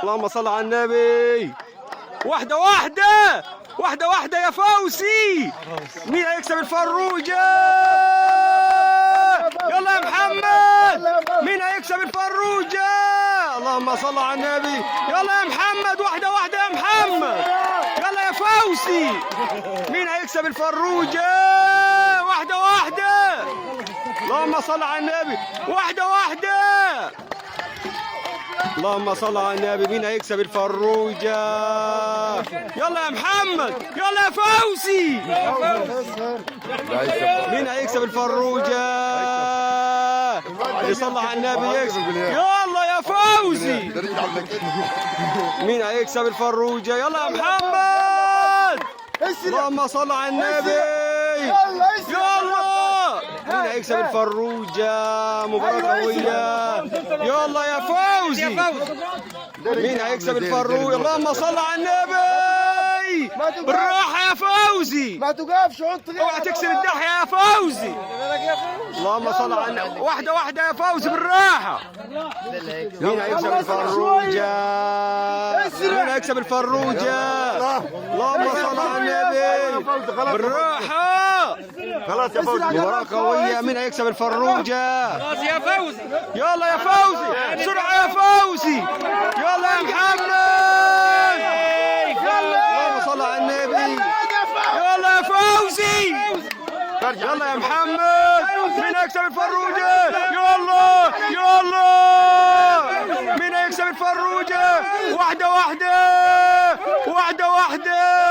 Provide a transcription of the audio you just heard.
اللهم صل على النبي. واحدة واحدة واحدة واحدة يا فوزي. مين هيكسب الفروجة؟ يلا يا محمد، مين هيكسب الفروجة؟ اللهم صل على النبي. يلا يا محمد، واحدة واحدة يا محمد. يلا يا فوزي، مين هيكسب الفروجة؟ واحدة واحدة. اللهم صل على النبي. واحدة واحدة. اللهم صل على النبي. مين هيكسب الفروجة؟ يلا يا محمد، يلا يا فوزي. مين هيكسب الفروجة؟ اللي صلى على النبي يكسب. يلا يا فوزي، مين هيكسب الفروجة؟ يلا يا محمد، اللهم صل على النبي. يلا، مين هيكسب الفروجة؟ مباراة قوية. يلا يا فوزي، مين هيكسب الفروجة؟ اللهم صل على النبي. بالراحة يا فوزي، ما توقفش. اوعى تكسر الدحية يا فوزي. اللهم صل على النبي. واحدة واحدة يا فوزي، بالراحة. مين هيكسب الفروجة؟ مين هيكسب الفروجة؟ اللهم صل على النبي. بالراحة. خلاص يا فوزي، مباراة قوية. مين هيكسب الفروجة؟ خلاص يا فوزي. يلا يا فوزي، بسرعة يا فوزي. يلا يا محمد، اللهم صل على النبي. يلا يا فوزي، يلا يا محمد، مين هيكسب الفروجة؟ يلا يلا، مين هيكسب الفروجة؟ واحدة واحدة واحدة واحدة.